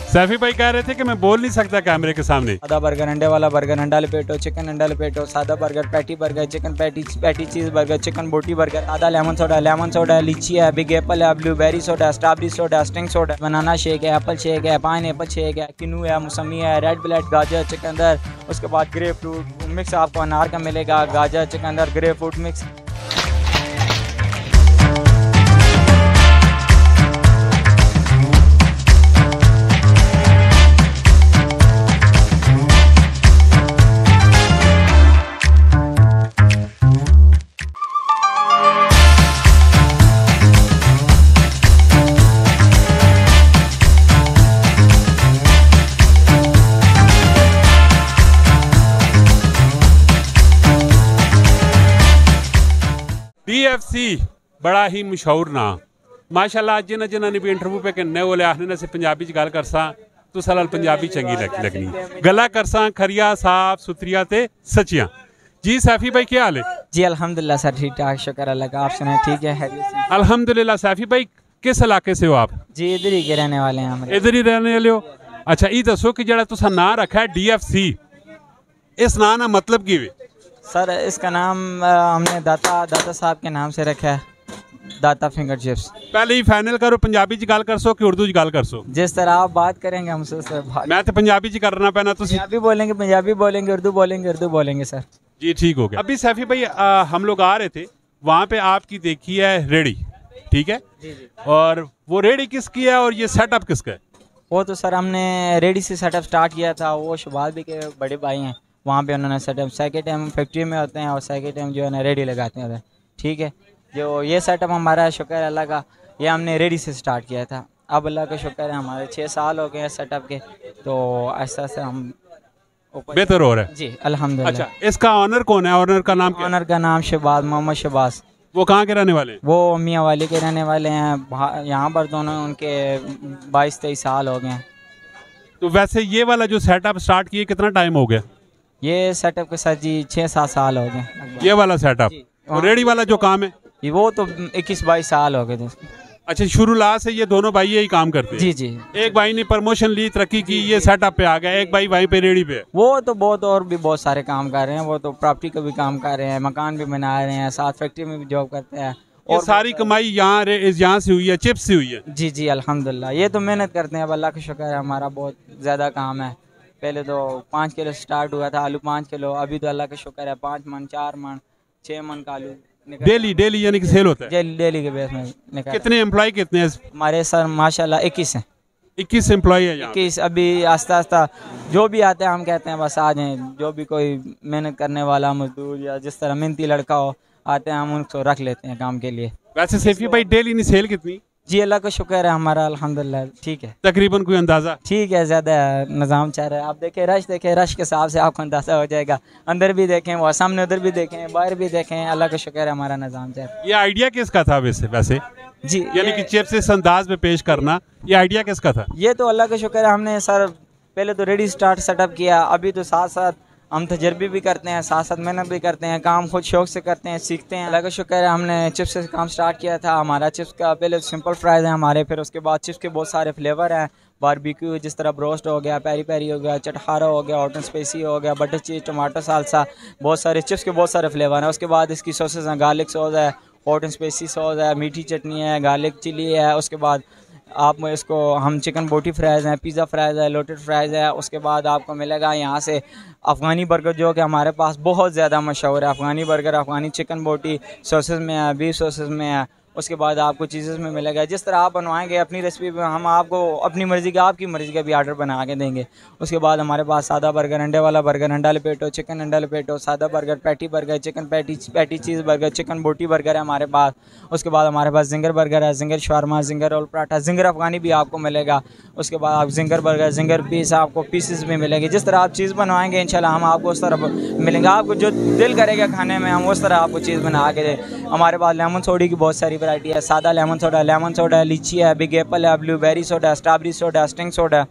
सैफी भाई कह रहे थे कि मैं बोल नहीं सकता कैमरे के सामने। सादा बर्गर, अंडे वाला बर्गर, अंडा लपेटो, चिकन अंडा लपेटो, सादा burger, patty burger, chicken patty cheese burger, chicken बोटी बर्गर, सादा लेमन सोडा, लीची है, बिग एप्पल है, blueberry soda, strawberry soda, sting soda, banana shake है, एप्पल शेक है, पाइन एप्पल शेक है, किनू है, मौसमी है, रेड ब्लेड, गाजर, चिकंदर, उसके बाद ग्रेप फ्रूट मिक्स आपको अनार का मिलेगा, गाजर, चिकंदर, ग्रेप फ्रूट मिक्स। DFC बड़ा ही मशहूर नाम माशाल्लाह। जिन्हें जिन्हें ने भी इंटरव्यू पे कहने वाले आखने से पंजाबी च गल करसा तो सलाल पंजाबी चंगी लगनी, गला करसा खरिया साफ सुथरिया ते सचियां। जी सैफी भाई क्या हाल है? जी अल्हम्दुलिल्लाह सर ठीक ठाक, शुक्र अल्लाह का, आप सुनाए ठीक है? अल्हम्दुलिल्लाह। सैफी भाई किस इलाके से हो आप? जी इधर ही के रहने वाले हैं हम। इधर ही रहने वाले हो? अच्छा ये दसो कि जरा तुसा नाम रखा है DFC, इस नाम का मतलब की वे? सर इसका नाम हमने दाता साहब के नाम से रखा है, दाता फिंगर चिप्स। पहले ही फाइनल करो पंजाबी च गल करसो कि उर्दू च गल करसो? जिस तरह आप बात करेंगे हमसे सर। मैं तो पंजाबी च करना पैना, पंजाबी बोलेंगे पंजाबी बोलेंगे, उर्दू बोलेंगे सर। जी ठीक हो गया। अभी सैफी भाई हम लोग आ रहे थे, वहाँ पे आपकी देखी है रेडी, ठीक है? जी जी। और वो रेडी किसकी है और ये सेटअप किसका है? वो तो सर हमने रेडी से सेटअप स्टार्ट किया था, वो शबाज भी के बड़े भाई हैं, वहाँ पे उन्होंने सेटअप सेकेंड टाइम फैक्ट्री में होते हैं और सेकेंड टाइम जो है ना रेडी लगाते हैं, ठीक है? जो ये सेटअप हमारा शुक्र है अल्लाह का, ये हमने रेडी से स्टार्ट किया था। अब अल्लाह का शुक्र है हमारे 6 साल हो गए हैं सेटअप के, तो ऐसा से हम बेहतर हो रहा है। जी अल्हम्दुलिल्लाह। अच्छा इसका ऑनर कौन है? ऑनर का नाम क्या? ऑनर का नाम शहबाज, मोहम्मद शहबाज। वो कहाँ के रहने वाले हैं? वो मियाँ वाली के रहने वाले हैं, यहाँ पर दोनों उनके 22-23 साल हो गए हैं। तो वैसे ये वाला जो सेटअप स्टार्ट किए कितना टाइम हो गया? ये सेटअप के साथ जी 6-7 साल हो गए। ये वाला सेटअप और रेडी वाला जो काम है वो तो 21-22 साल हो गए थे। अच्छा शुरुआत से ये दोनों भाई यही काम करते हैं? जी जी। एक भाई ने प्रमोशन ली, तरक्की की, ये सेटअप पे आ गया, एक भाई वहीं पे रेडी पे। वो तो बहुत और भी बहुत सारे काम कर रहे हैं, वो तो प्रॉपर्टी का भी काम कर रहे हैं, मकान भी बना रहे हैं, साथ फैक्ट्री में भी जॉब करते हैं। और सारी कमाई यहाँ से हुई है, चिप्स से हुई है? जी जी अल्हम्दुलिल्लाह। ये तो मेहनत करते हैं, अब अल्लाह का शुक्र है हमारा बहुत ज़्यादा काम है। पहले तो 5 किलो स्टार्ट हुआ था, आलू 5 किलो, अभी तो अल्लाह का शुक्र है 5 मन 4 मन 6 मन का आलू डेली यानी कि सेल होता है? डेली के बेस में निकल। कितने एम्प्लॉय कितने हैं हमारे सर? माशाल्लाह 21 हैं। 21 एम्प्लॉय है यहाँ? 21 अभी आस्ता आस्ता जो भी आते हैं हम कहते हैं बस आ जाएं, जो भी कोई मेहनत करने वाला मजदूर या जिस तरह मेहनती लड़का हो आते हैं, हम उनको रख लेते हैं काम के लिए। वैसे सैफी भाई डेली नहीं सेल कितनी? जी अल्लाह का शुक्र है हमारा अल्हम्दुलिल्लाह ठीक है। तकरीबन कोई अंदाजा? ठीक है, ज़्यादा निज़ाम चल रहा है। आप देखें रश के हिसाब से आपको अंदाज़ा हो जाएगा। अंदर भी देखें, वो सामने उधर भी देखें, बाहर भी देखें, अल्लाह का शुक्र है हमारा निज़ाम चल रहा है। ये आइडिया किसका था वैसे? जी यानी कि चिप्स इस अंदाज में पेश करना, ये आइडिया किसका था? ये तो अल्लाह का शुक्र है, हमने सर पहले तो रेडी स्टार्ट सेटअप किया, अभी तो साथ साथ हम तजर्बे भी करते हैं, साथ साथ मेहनत भी करते हैं, काम खुद शौक से करते हैं, सीखते हैं। अल्लाह का शुक्र है हमने चिप्स से काम स्टार्ट किया था। हमारा चिप्स का पहले सिंपल फ्राइज़ है हमारे, फिर उसके बाद चिप्स के बहुत सारे फ्लेवर हैं, बारबेक्यू जिस तरह ब्रोस्ट हो गया, पेरी पेरी हो गया, चटखारा हो गया, हॉट एंड स्पाइसी हो गया, बटर चीज़, टमाटो सालसा, बहुत सारे चिप्स के बहुत सारे फ्लेवर हैं। उसके बाद इसकी सॉसेस हैं, गार्लिक सॉस है, हॉट एंड स्पाइसी सॉस है, मीठी चटनी है, गार्लिक चिली है। उसके बाद आप इसको हम चिकन बोटी फ्राइज़ हैं, पिज़्ज़ा फ्राइज़ है, लोटेड फ्राइज़ है। उसके बाद आपको मिलेगा यहाँ से अफ़गानी बर्गर जो कि हमारे पास बहुत ज़्यादा मशहूर है। अफ़गानी बर्गर, अफ़गानी चिकन बोटी सॉसेस में है, बीफ सॉसेस में है। उसके बाद आपको चीज़ेस में मिलेगा, जिस तरह आप बनवाएंगे अपनी रेसिपी में हम आपको अपनी मर्ज़ी का, आपकी मर्ज़ी का भी आर्डर बना के देंगे। उसके बाद हमारे पास सादा बर्गर, अंडे वाला बर्गर, अंडा लपेटो, चिकन अंडा लपेटो, सादा burger, patty burger, chicken patty cheese burger, chicken बोटी बर्गर है हमारे पास। उसके बाद हमारे पास जिंगर बर्गर है, zinger shawarma, zinger roll paratha, zinger अफ़गानी भी आपको मिलेगा। उसके बाद आप जिंगर बर्गर, जिंगर पीस आपको पीसेस में मिलेंगे। जिस तरह आप चीज़ बनवाएंगे इंशाल्लाह हम आपको उस तरह मिलेंगे, आपको जो दिल करेगा खाने में हम उस तरह आपको चीज़ बना के दें। हमारे पास लेमन सोडे की बहुत सारी वैरायटी है, सादा लेमन सोडा, लीची है, बिग एप्पल है, blueberry soda, strawberry soda, sting soda,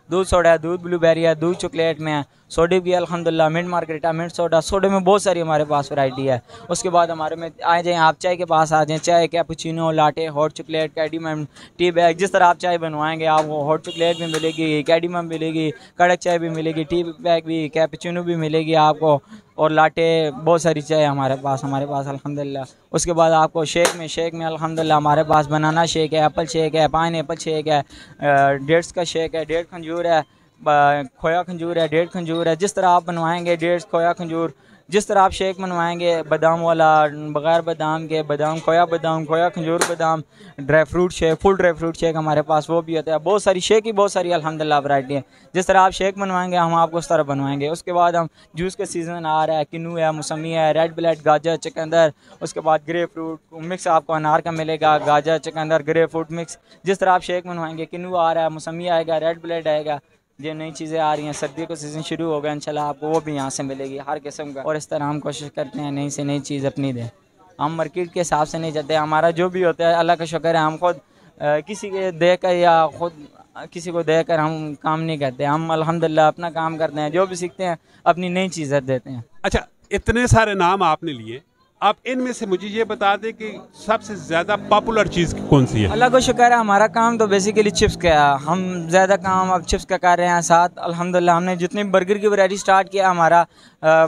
दूध सोडा है, दूध ब्लूबेरी है, दूध चॉकलेट में है, सोडे भी अल्हम्दुलिल्लाह, मिंट मार्गरेटा, मिंट सोडा, सोडे में बहुत सारी हमारे पास वैरायटी है। उसके बाद हमारे में आ जाएँ आप चाय के पास आ जाएँ, चाय cappuccino, latte, hot chocolate, cardamom, tea bag, जिस तरह आप चाय बनवाएंगे आपको हॉट चॉकलेट भी मिलेगी, कैडीमम मिलेगी, कड़क चाय भी मिलेगी, टी बैग भी, कैपुचिनो भी मिलेगी आपको, और लाटे, बहुत सारी चाय हमारे पास अल्हम्दुलिल्लाह। उसके बाद आपको शेक में अल्हम्दुलिल्लाह हमारे पास बनाना शेक है, एप्पल शेक है, पाइन एप्पल शेक है, डेट्स का शेक है, डेट खंजूर है, खोया खंजूर है, डेट खंजूर है, जिस तरह आप बनवाएंगे डेट्स, खोया खंजूर, जिस तरह आप शेक बनवाएंगे, बादाम वाला, बगैर बादाम के, बादाम, खोया खंजूर बादाम, dry fruit shake, full dry fruit shake हमारे पास वो भी होता है। बहुत सारी शेक की बहुत सारी अल्हम्दुलिल्लाह वैरायटी है। जिस तरह आप शेक बनवाएंगे हम आपको उस तरह बनवाएंगे। उसके बाद हम जूस का सीज़न आ रहा है, किन्नू है, मौसमी है, रेड ब्लेड, गाजर, चुकंदर, उसके बाद ग्रे फ्रूट मिक्स आपको अनार का मिलेगा, गाजर, चुकंदर, ग्रे फ्रूट मिक्स। जिस तरह आप शेक बनवाएंगे, किन्नू आ रहा है, मौसमी आएगा, रेड ब्लेड आएगा, ये नई चीज़ें आ रही हैं, सर्दियों का सीज़न शुरू हो गया, इंशाल्लाह आपको वो भी यहाँ से मिलेगी हर किस्म का। और इस तरह हम कोशिश करते हैं नई से नई चीज़ अपनी दें। हम मार्केट के हिसाब से नहीं जाते, हमारा जो भी होता है अल्लाह का शुक्र है, हम खुद किसी के देकर या खुद किसी को देकर हम काम नहीं करते। हम अल्हम्दुलिल्लाह अपना काम करते हैं, जो भी सीखते हैं अपनी नई चीज़ें देते हैं। अच्छा, इतने सारे नाम आपने लिए, आप इनमें से मुझे ये बता दें कि सबसे ज़्यादा पॉपुलर चीज़ कौन सी है? अल्लाह को शुक्र है, हमारा काम तो बेसिकली चिप्स का है। हम ज़्यादा काम अब चिप्स का कर रहे हैं। साथ अल्हम्दुलिल्लाह हमने जितनी बर्गर की वैरायटी स्टार्ट किया, हमारा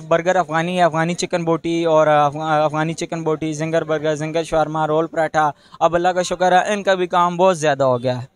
बर्गर अफ़गानी है, अफ़गानी चिकन बोटी और अफ़गानी चिकन बोटी, ginger burger, zinger shawarma, roll paratha. अब अल्लाह का शुक्र है इनका भी काम बहुत ज़्यादा हो गया है।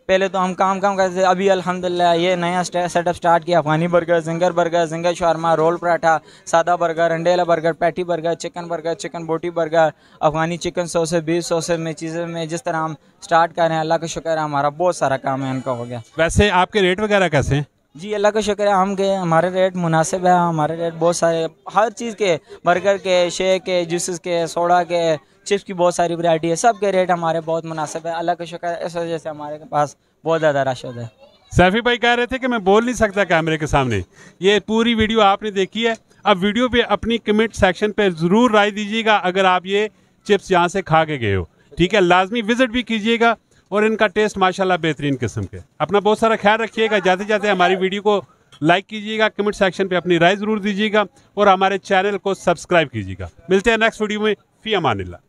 पहले तो हम काम करते थे, अभी अल्हम्दुलिल्लाह ये नया सेटअप स्टार्ट किया। अफ़गानी burger, zinger shawarma, roll paratha, सादा बर्गर, अंडेला बर्गर, पैटी बर्गर, चिकन बोटी बर्गर, अफ़गानी चिकन सॉसेज, बीफ सॉसेज में चीज़ें में जिस तरह हम स्टार्ट कर रहे हैं, अल्लाह का शुक्र है हमारा बहुत सारा काम है इनका हो गया। वैसे आपके रेट वगैरह कैसे हैं? जी अल्लाह का शुक्र है, हमारे रेट मुनासिब है। हमारे रेट बहुत सारे हर चीज़ के, बर्गर के, शेक के, जूसेस के, सोडा के, चिप्स की बहुत सारी वैरायटी है। सब के रेट हमारे बहुत मुनासिब है, अल्लाह का शुक्र है। इस वजह से हमारे पास बहुत ज़्यादा रश होता है। सैफी भाई कह रहे थे कि मैं बोल नहीं सकता कैमरे के सामने। ये पूरी वीडियो आपने देखी है। अब वीडियो पे अपनी कमेंट सेक्शन पे ज़रूर राय दीजिएगा अगर आप ये चिप्स यहाँ से खा के गए हो। ठीक है, लाजमी विजिट भी कीजिएगा और इनका टेस्ट माशाल्लाह बेहतरीन किस्म के। अपना बहुत सारा ख्याल रखिएगा। जाते जाते हमारी वीडियो को लाइक कीजिएगा, कमेंट सेक्शन पे अपनी राय ज़रूर दीजिएगा और हमारे चैनल को सब्सक्राइब कीजिएगा। मिलते हैं नेक्स्ट वीडियो में। फ़ी अमानिल्लाह।